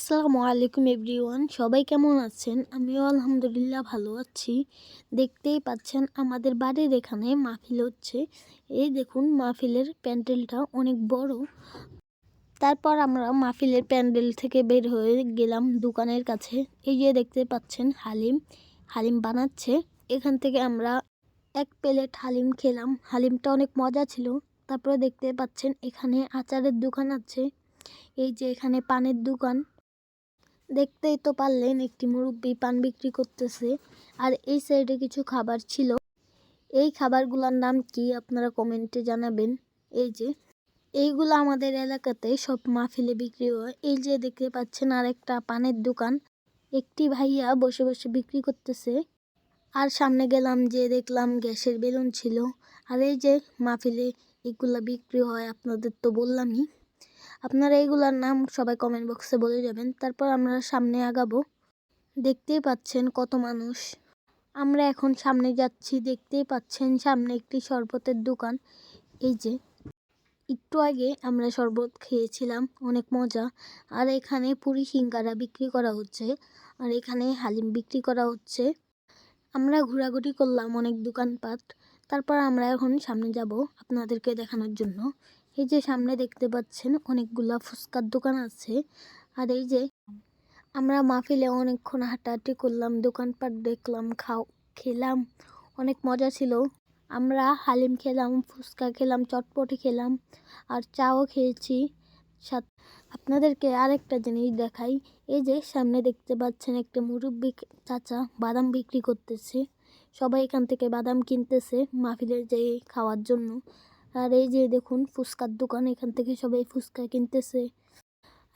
আসসালামু আলাইকুম এভরিওয়ান, সবাই কেমন আছেন? আমিও আলহামদুলিল্লাহ ভালো আছি। দেখতেই পাচ্ছেন আমাদের বাড়ির এখানে মাহফিল হচ্ছে। এই দেখুন মাহফিলের প্যান্ডেলটা অনেক বড়। তারপর আমরা মাহফিলের প্যান্ডেল থেকে বের হয়ে গেলাম দোকানের কাছে। এই যে দেখতে পাচ্ছেন হালিম বানাচ্ছে। এখান থেকে আমরা এক প্লেট হালিম খেলাম। হালিমটা অনেক মজা ছিল। তারপরে দেখতে পাচ্ছেন এখানে আচারের দোকান আছে। এই যে এখানে পানের দোকান, দেখতেই তো পারলেন একটি মুরব্বি পান বিক্রি করতেছে। আর এই সাইডে কিছু খাবার ছিল। এই খাবারগুলোর নাম কি আপনারা কমেন্টে জানাবেন। এই যে এইগুলো আমাদের এলাকাতে সব মাহফিলে বিক্রি হয়। এই যে দেখতে পাচ্ছেন আরেকটা পানের দোকান, একটি ভাইয়া বসে বসে বিক্রি করতেছে। আর সামনে গেলাম যে দেখলাম গ্যাসের বেলুন ছিল। আর এই যে মাহফিলে এগুলা বিক্রি হয় আপনাদের তো বললামই। আপনারা এইগুলার নাম সবাই কমেন্ট বক্সে বলে যাবেন। তারপর আমরা সামনে আগাবো। দেখতেই পাচ্ছেন কত মানুষ। আমরা এখন সামনে যাচ্ছি। দেখতেই পাচ্ছেন সামনে একটি শরবতের দোকান। এই যে একটু আগে আমরা শরবত খেয়েছিলাম, অনেক মজা। আর এখানে পুরি সিঙ্গারা বিক্রি করা হচ্ছে। আর এখানে হালিম বিক্রি করা হচ্ছে। আমরা ঘোরাঘুরি করলাম অনেক দোকানপাট। তারপর আমরা এখন সামনে যাব আপনাদেরকে দেখানোর জন্য। এই যে সামনে দেখতে পাচ্ছেন অনেকগুলা ফুচকার দোকান আছে। আর এই যে আমরা মাহফিলে অনেকক্ষণ হাঁটাহাঁটি করলাম, দোকানপাট দেখলাম, খেলাম, অনেক মজা ছিল। আমরা হালিম খেলাম, ফুচকা খেলাম, চটপটি খেলাম, আর চাও খেয়েছি। আপনাদেরকে আরেকটা জিনিস দেখাই। এই যে সামনে দেখতে পাচ্ছেন একটা মুরব্বি চাচা বাদাম বিক্রি করতেছে। সবাই এখান থেকে বাদাম কিনতেছে মাহফিলের যে খাওয়ার জন্য। আর এই যে দেখুন ফুচকার দোকান, এখান থেকে সবাই ফুচকা কিনতেছে।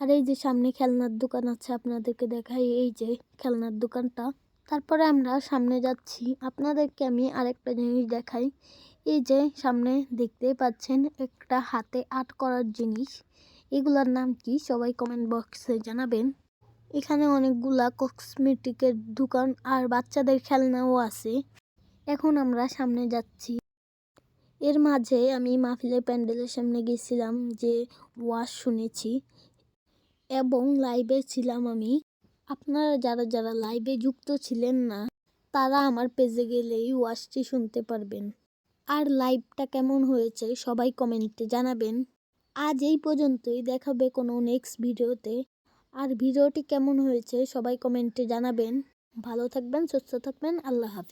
আর এই যে সামনে খেলনার দোকান আছে, আপনাদেরকে দেখাই এই যে খেলনার দোকানটা। তারপরে আমরা সামনে যাচ্ছি, আপনাদেরকে আমি আরেকটা জিনিস দেখাই। এই যে সামনে দেখতেই পাচ্ছেন একটা হাতে আর্ট করার জিনিস। এগুলার নাম কি সবাই কমেন্ট বক্সে জানাবেন। এখানে অনেকগুলা কসমেটিকের দোকান আর বাচ্চাদের খেলনাও আছে। এখন আমরা সামনে যাচ্ছি। এর মাঝে আমি মাহফিলের প্যান্ডেলের সামনে গেছিলাম, যে ওয়াজ শুনেছি এবং লাইভে ছিলাম আমি। আপনারা যারা যারা লাইভে যুক্ত ছিলেন না, তারা আমার পেজে গেলেই ওয়াজটি শুনতে পারবেন। আর লাইভটা কেমন হয়েছে সবাই কমেন্টে জানাবেন। আজ এই পর্যন্তই, দেখাবে কোনো নেক্সট ভিডিওতে। আর ভিডিওটি কেমন হয়েছে সবাই কমেন্টে জানাবেন। ভালো থাকবেন, সুস্থ থাকবেন, আল্লাহ হাফেজ।